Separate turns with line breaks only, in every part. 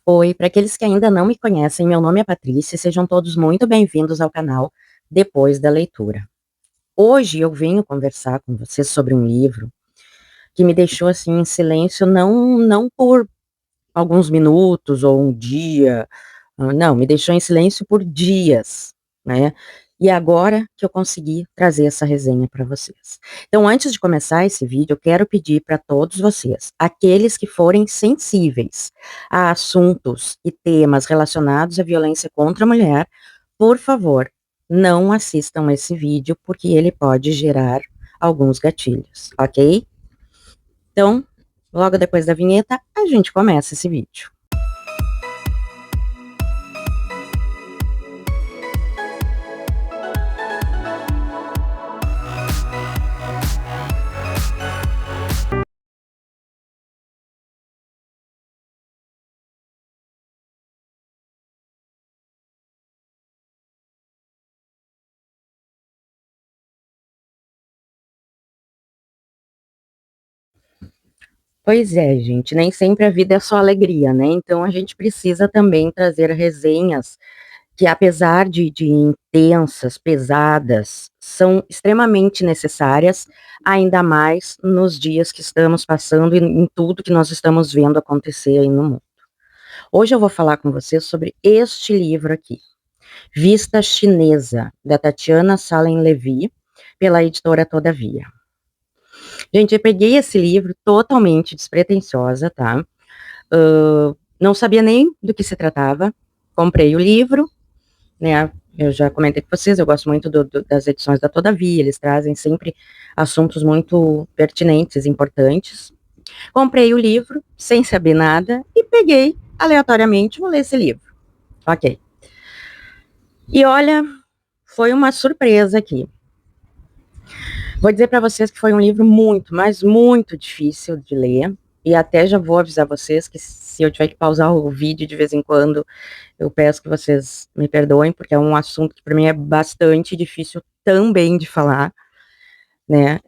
Oi, para aqueles que ainda não me conhecem, meu nome é Patrícia e sejam todos muito bem-vindos ao canal Depois da Leitura. Hoje eu venho conversar com vocês sobre um livro que me deixou assim em silêncio, não por alguns minutos ou um dia, não, me deixou em silêncio por dias, né? E agora que eu consegui trazer essa resenha para vocês. Então, antes de começar esse vídeo, eu quero pedir para todos vocês, aqueles que forem sensíveis a assuntos e temas relacionados à violência contra a mulher, por favor, não assistam esse vídeo, porque ele pode gerar alguns gatilhos, ok? Então, logo depois da vinheta, a gente começa esse vídeo. Pois é, gente, nem sempre a vida é só alegria, né? Então a gente precisa também trazer resenhas que, apesar de intensas, pesadas, são extremamente necessárias, ainda mais nos dias que estamos passando e em tudo que nós estamos vendo acontecer aí no mundo. Hoje eu vou falar com vocês sobre este livro aqui, Vista Chinesa, da Tatiana Salem-Levy, pela editora Todavia. Gente, eu peguei esse livro totalmente despretensiosa, tá? Não sabia nem do que se tratava. Comprei o livro, né? Eu já comentei com vocês, eu gosto muito das edições da Todavia, eles trazem sempre assuntos muito pertinentes, importantes. Comprei o livro, sem saber nada, e peguei, aleatoriamente, vou ler esse livro. Ok. E olha, foi uma surpresa aqui. Vou dizer para vocês que foi um livro muito, mas muito difícil de ler. E até já vou avisar vocês que se eu tiver que pausar o vídeo de vez em quando, eu peço que vocês me perdoem, porque é um assunto que para mim é bastante difícil também de falar, né?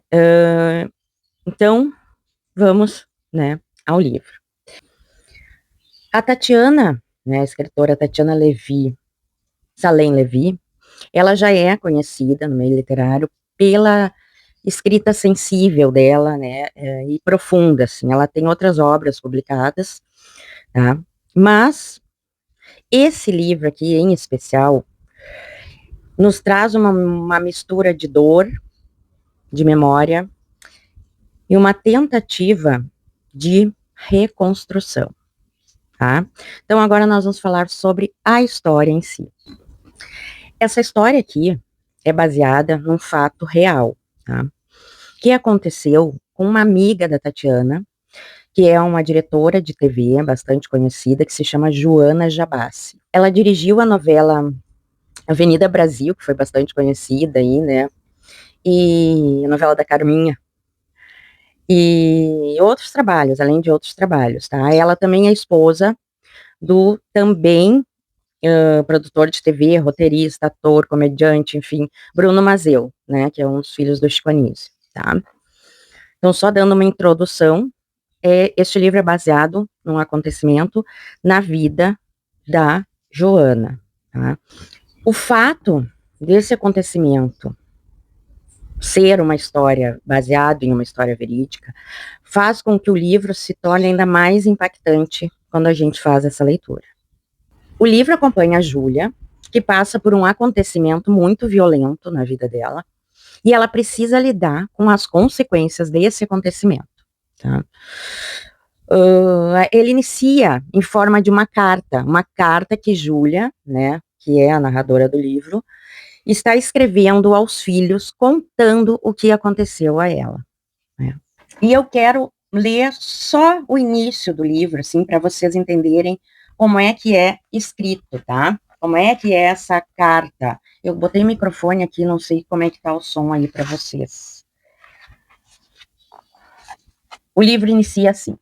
Então, vamos, né, ao livro. A Tatiana, né, a escritora Tatiana Levy, Salem-Levy, ela já é conhecida no meio literário pela escrita sensível dela, né, e profunda, assim. Ela tem outras obras publicadas, tá? Mas esse livro aqui, em especial, nos traz uma mistura de dor, de memória e uma tentativa de reconstrução, tá? Então agora nós vamos falar sobre a história em si. Essa história aqui é baseada num fato real, tá? Que aconteceu com uma amiga da Tatiana, que é uma diretora de TV bastante conhecida, que se chama Joana Jabassi. Ela dirigiu a novela Avenida Brasil, que foi bastante conhecida aí, né? E a novela da Carminha. E outros trabalhos, além de outros trabalhos, tá? Ela também é esposa do também produtor de TV, roteirista, ator, comediante, enfim, Bruno Mazzeo, né? Que é um dos filhos do Chico Anísio, tá? Então, só dando uma introdução, este livro é baseado num acontecimento na vida da Joana, tá? O fato desse acontecimento ser uma história baseada em uma história verídica faz com que o livro se torne ainda mais impactante quando a gente faz essa leitura. O livro acompanha a Júlia, que passa por um acontecimento muito violento na vida dela, e ela precisa lidar com as consequências desse acontecimento, tá? Ele inicia em forma de uma carta que Júlia, né, que é a narradora do livro, está escrevendo aos filhos, contando o que aconteceu a ela, né? E eu quero ler só o início do livro, assim, para vocês entenderem como é que é escrito, tá? Como é que é essa carta. Eu botei o microfone aqui, não sei como é que tá o som aí para vocês. O livro inicia assim: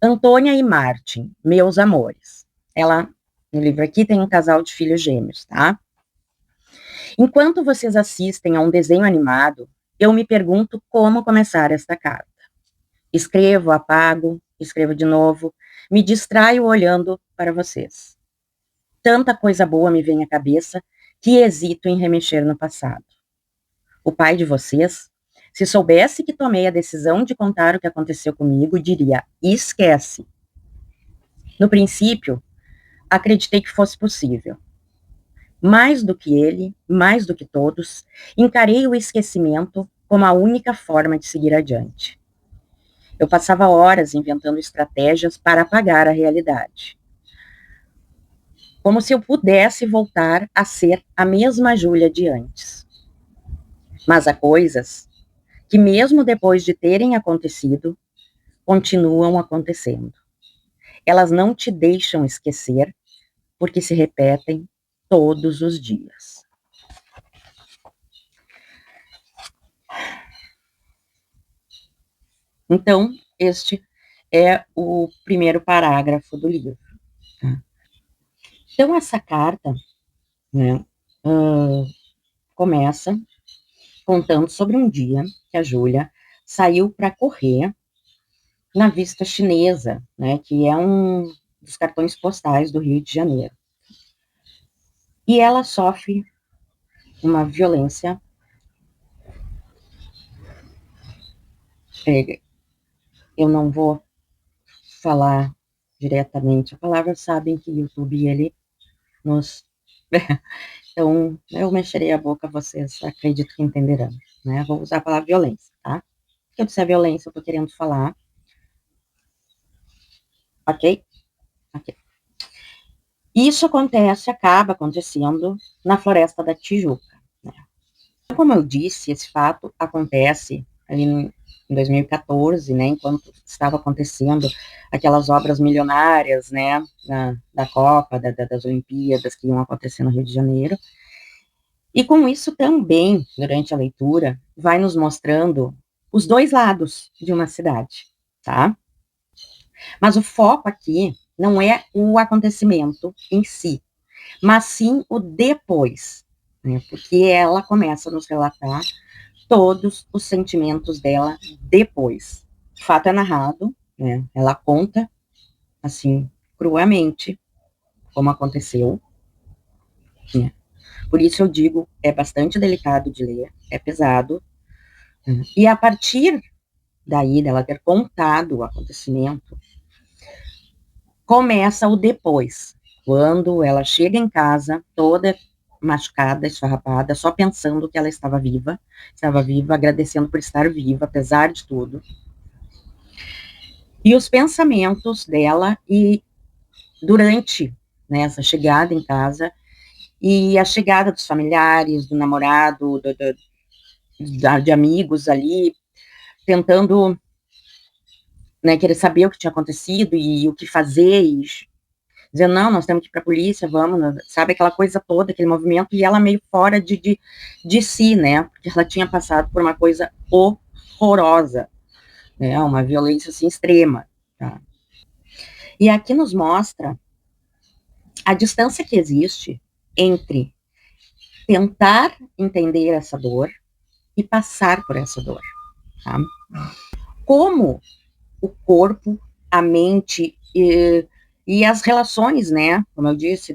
Antônia e Martin, meus amores. Ela, no livro aqui, tem um casal de filhos gêmeos, tá? Enquanto vocês assistem a um desenho animado, eu me pergunto como começar esta carta. Escrevo, apago, escrevo de novo, Me distraio olhando para vocês. Tanta coisa boa me vem à cabeça que hesito em remexer no passado. O pai de vocês, se soubesse que tomei a decisão de contar o que aconteceu comigo, diria: esquece. No princípio, acreditei que fosse possível. Mais do que ele, mais do que todos, encarei o esquecimento como a única forma de seguir adiante. Eu passava horas inventando estratégias para apagar a realidade. Como se eu pudesse voltar a ser a mesma Júlia de antes. Mas há coisas que, mesmo depois de terem acontecido, continuam acontecendo. Elas não te deixam esquecer, porque se repetem todos os dias. Então, este é o primeiro parágrafo do livro. Tá? Então, essa carta, né, começa contando sobre um dia que a Júlia saiu para correr na Vista Chinesa, né, que é um dos cartões postais do Rio de Janeiro. E ela sofre uma violência. Eu não vou falar diretamente a palavra, sabem que o YouTube, ele nos... Então, eu mexerei a boca, vocês acredito que entenderão, né? Vou usar a palavra violência, tá? Porque eu disser violência, eu tô querendo falar. Ok? Ok. Isso acaba acontecendo na Floresta da Tijuca, né? Como eu disse, esse fato acontece ali em 2014, né, enquanto estava acontecendo aquelas obras milionárias, né, da Copa, das Olimpíadas que iam acontecer no Rio de Janeiro. E com isso também, durante a leitura, vai nos mostrando os dois lados de uma cidade, tá? Mas o foco aqui não é o acontecimento em si, mas sim o depois, né? Porque ela começa a nos relatar todos os sentimentos dela depois. O fato é narrado, né? Ela conta, assim, cruamente, como aconteceu, né? Por isso eu digo, é bastante delicado de ler, é pesado, né? E a partir daí, dela ter contado o acontecimento, começa o depois, quando ela chega em casa, toda machucada, esfarrapada, só pensando que ela estava viva, agradecendo por estar viva, apesar de tudo. E os pensamentos dela e durante, né, essa chegada em casa e a chegada dos familiares, do namorado, de amigos ali, tentando, né, querer saber o que tinha acontecido e o que fazer, e dizendo, não, nós temos que ir para a polícia, vamos, sabe, aquela coisa toda, aquele movimento, e ela meio fora de si, né, porque ela tinha passado por uma coisa horrorosa, né, uma violência, assim, extrema, tá? E aqui nos mostra a distância que existe entre tentar entender essa dor e passar por essa dor, tá? Como o corpo, a mente e as relações, né, como eu disse,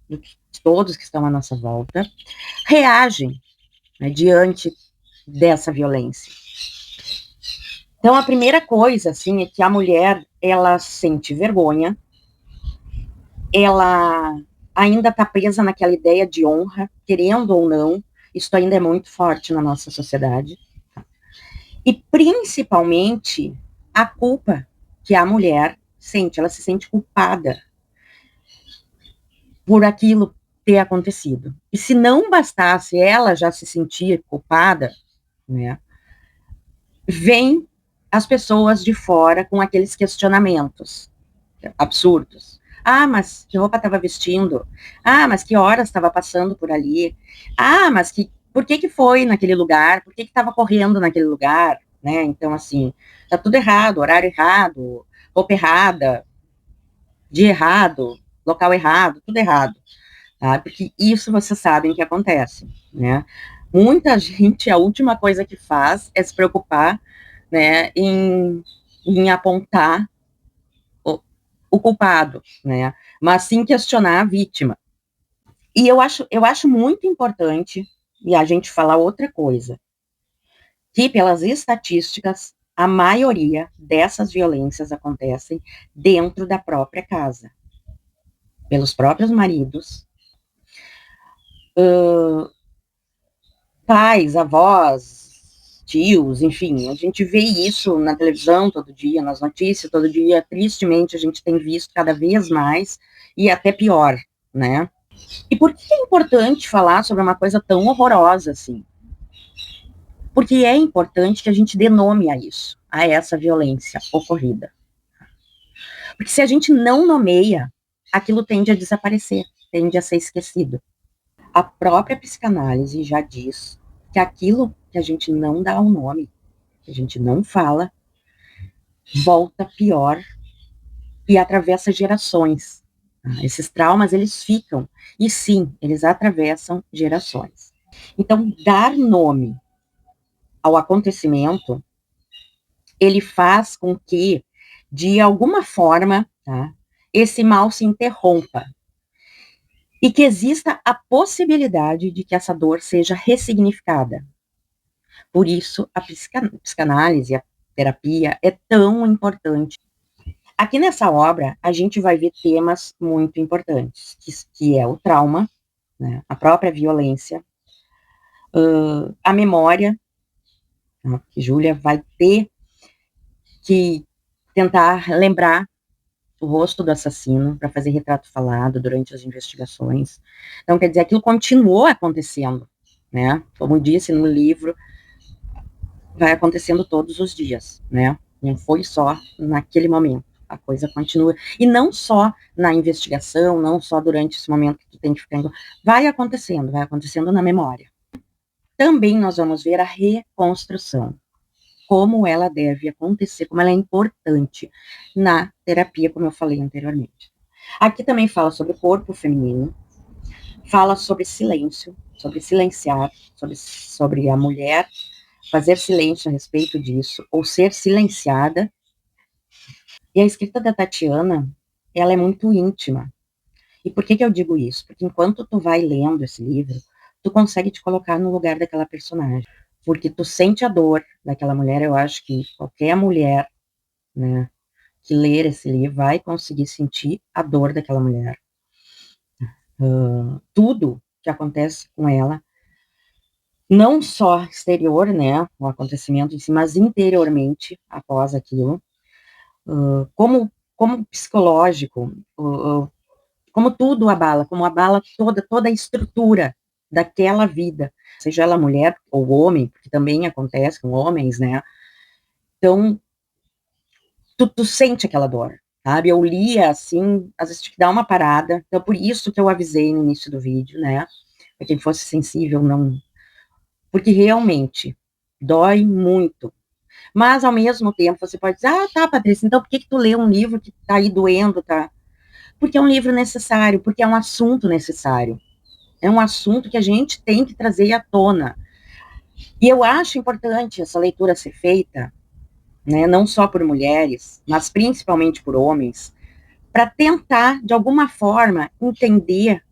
de todos que estão à nossa volta, reagem, né, diante dessa violência. Então, a primeira coisa, assim, é que a mulher, ela sente vergonha, ela ainda está presa naquela ideia de honra, querendo ou não, isso ainda é muito forte na nossa sociedade. E, principalmente, a culpa que a mulher sente, ela se sente culpada por aquilo ter acontecido. E se não bastasse ela já se sentir culpada, né, vem as pessoas de fora com aqueles questionamentos absurdos. Ah, mas que roupa estava vestindo? Ah, mas que horas estava passando por ali? Ah, mas por que foi naquele lugar? Por que estava correndo naquele lugar? Né? Então, assim, tá tudo errado, horário errado, roupa errada, dia errado, local errado, tudo errado. Tá? Porque isso vocês sabem que acontece, né? Muita gente, a última coisa que faz é se preocupar, né, em apontar o culpado, né? Mas sim questionar a vítima. E eu acho muito importante, e a gente falar outra coisa, que pelas estatísticas, a maioria dessas violências acontecem dentro da própria casa, pelos próprios maridos, pais, avós, tios, enfim, a gente vê isso na televisão todo dia, nas notícias todo dia, tristemente a gente tem visto cada vez mais, e até pior, né? E por que é importante falar sobre uma coisa tão horrorosa assim? Porque é importante que a gente dê nome a isso, a essa violência ocorrida. Porque se a gente não nomeia, aquilo tende a desaparecer, tende a ser esquecido. A própria psicanálise já diz que aquilo que a gente não dá o nome, que a gente não fala, volta pior e atravessa gerações. Esses traumas, eles ficam, e sim, eles atravessam gerações. Então, dar nome ao acontecimento, ele faz com que, de alguma forma, tá, esse mal se interrompa e que exista a possibilidade de que essa dor seja ressignificada. Por isso, a psicanálise, a terapia é tão importante. Aqui nessa obra, a gente vai ver temas muito importantes, que é o trauma, né, a própria violência, a memória, né, que Júlia vai ter que tentar lembrar o rosto do assassino para fazer retrato falado durante as investigações. Então, quer dizer, aquilo continuou acontecendo, né? Como disse no livro, vai acontecendo todos os dias, né? Não foi só naquele momento. A coisa continua. E não só na investigação, não só durante esse momento que tu tem que ficar. Vai acontecendo na memória. Também nós vamos ver a reconstrução, como ela deve acontecer, como ela é importante na terapia, como eu falei anteriormente. Aqui também fala sobre o corpo feminino, fala sobre silêncio, sobre silenciar, sobre a mulher fazer silêncio a respeito disso, ou ser silenciada. E a escrita da Tatiana, ela é muito íntima. E por que eu digo isso? Porque enquanto tu vai lendo esse livro, tu consegue te colocar no lugar daquela personagem. Porque tu sente a dor daquela mulher. Eu acho que qualquer mulher, né, que ler esse livro vai conseguir sentir a dor daquela mulher. Tudo que acontece com ela, não só exterior, né, o acontecimento em si, mas interiormente, após aquilo, como psicológico, como tudo abala, como abala toda a estrutura daquela vida, seja ela mulher ou homem, porque também acontece com homens, né? Então, tu sente aquela dor, sabe? Eu lia, assim, às vezes tinha que dar uma parada, então por isso que eu avisei no início do vídeo, né? Para quem fosse sensível, não... Porque realmente dói muito. Mas, ao mesmo tempo, você pode dizer, tá, Patrícia, então por que tu lê um livro que tá aí doendo, tá? Porque é um livro necessário, porque é um assunto necessário. É um assunto que a gente tem que trazer à tona. E eu acho importante essa leitura ser feita, né, não só por mulheres, mas principalmente por homens, para tentar, de alguma forma, entender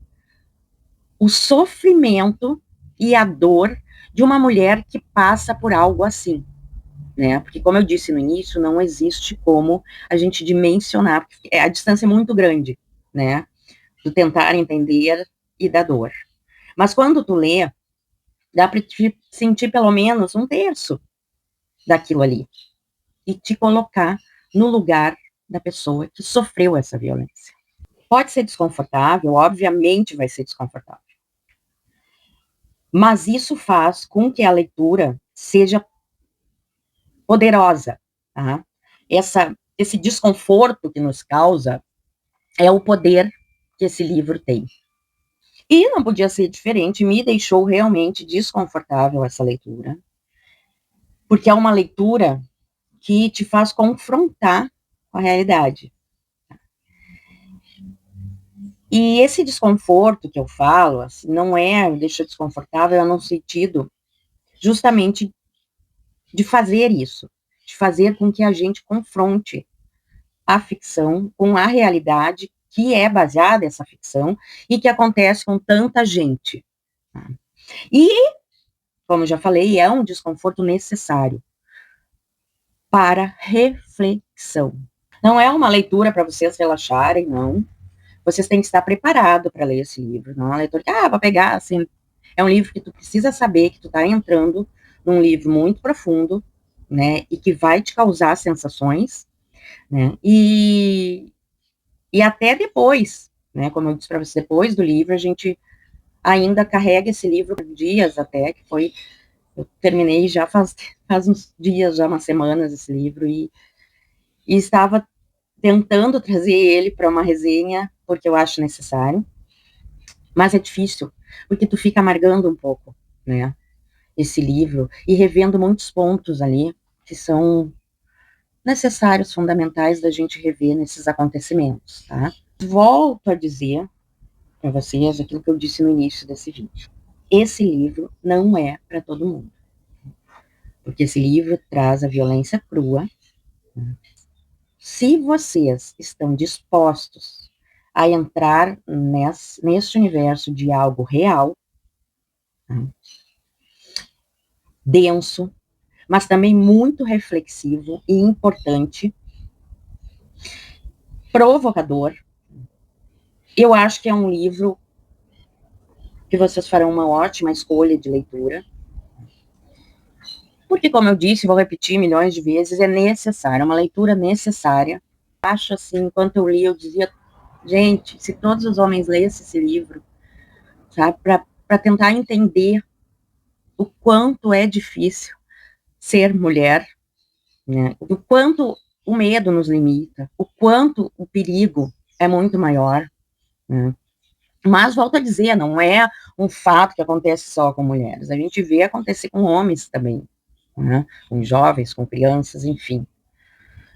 o sofrimento e a dor de uma mulher que passa por algo assim. Né? Porque, como eu disse no início, não existe como a gente dimensionar, porque a distância é muito grande, né? Do tentar entender e da dor. Mas quando tu lê, dá para te sentir pelo menos um terço daquilo ali e te colocar no lugar da pessoa que sofreu essa violência. Pode ser desconfortável, obviamente vai ser desconfortável. Mas isso faz com que a leitura seja poderosa, tá? Esse desconforto que nos causa é o poder que esse livro tem. E não podia ser diferente, me deixou realmente desconfortável essa leitura, porque é uma leitura que te faz confrontar com a realidade. E esse desconforto que eu falo, assim, não deixa desconfortável, é no sentido justamente de fazer isso, de fazer com que a gente confronte a ficção com a realidade que é baseada nessa ficção e que acontece com tanta gente. E, como já falei, é um desconforto necessário para reflexão. Não é uma leitura para vocês relaxarem, não. Vocês têm que estar preparado para ler esse livro. Não é uma leitura que, vai pegar, assim. É um livro que tu precisa saber que tu está entrando num livro muito profundo, né, e que vai te causar sensações, né, e até depois, né, como eu disse para você, depois do livro, a gente ainda carrega esse livro por dias até, que foi, eu terminei já faz uns dias, já umas semanas, esse livro, e estava tentando trazer ele para uma resenha, porque eu acho necessário, mas é difícil, porque tu fica amargando um pouco, né, esse livro, e revendo muitos pontos ali, que são necessários, fundamentais da gente rever nesses acontecimentos, tá? Volto a dizer para vocês aquilo que eu disse no início desse vídeo. Esse livro não é para todo mundo, porque esse livro traz a violência crua. Se vocês estão dispostos a entrar nesse universo de algo real, denso, mas também muito reflexivo e importante, provocador, eu acho que é um livro que vocês farão uma ótima escolha de leitura, porque, como eu disse, vou repetir milhões de vezes, é necessário, é uma leitura necessária. Acho assim, enquanto eu li, eu dizia, gente, se todos os homens lessem esse livro, sabe, para tentar entender o quanto é difícil ser mulher, né, o quanto o medo nos limita, o quanto o perigo é muito maior, né. Mas, volto a dizer, não é um fato que acontece só com mulheres, a gente vê acontecer com homens também, né, com jovens, com crianças, enfim.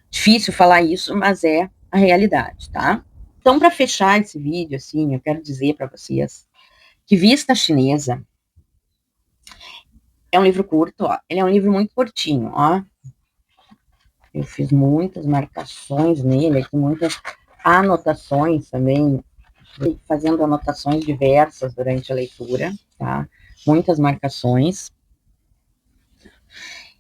Difícil falar isso, mas é a realidade, tá? Então, para fechar esse vídeo, assim, eu quero dizer para vocês que Vista Chinesa é um livro curto, ó. Ele é um livro muito curtinho, ó. Eu fiz muitas marcações nele, aqui muitas anotações também, fazendo anotações diversas durante a leitura, tá? Muitas marcações.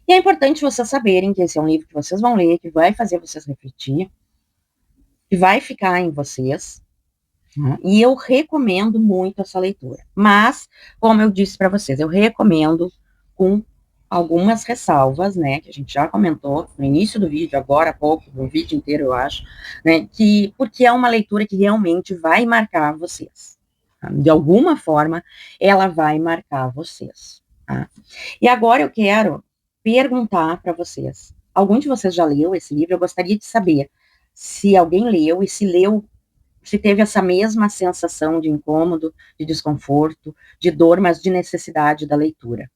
E é importante vocês saberem que esse é um livro que vocês vão ler, que vai fazer vocês refletir, que vai ficar em vocês, né? E eu recomendo muito essa leitura. Mas, como eu disse para vocês, eu recomendo com algumas ressalvas, né, que a gente já comentou no início do vídeo, agora há pouco, no vídeo inteiro, eu acho, né, que, porque é uma leitura que realmente vai marcar vocês. Tá? De alguma forma, ela vai marcar vocês. Tá? E agora eu quero perguntar para vocês, algum de vocês já leu esse livro? Eu gostaria de saber se alguém leu e se leu, se teve essa mesma sensação de incômodo, de desconforto, de dor, mas de necessidade da leitura.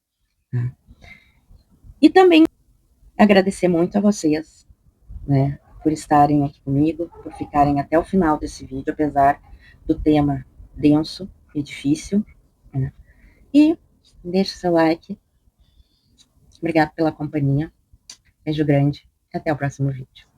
E também agradecer muito a vocês, né, por estarem aqui comigo, por ficarem até o final desse vídeo, apesar do tema denso e difícil, né? E deixe seu like. Obrigado pela companhia. Beijo grande e até o próximo vídeo.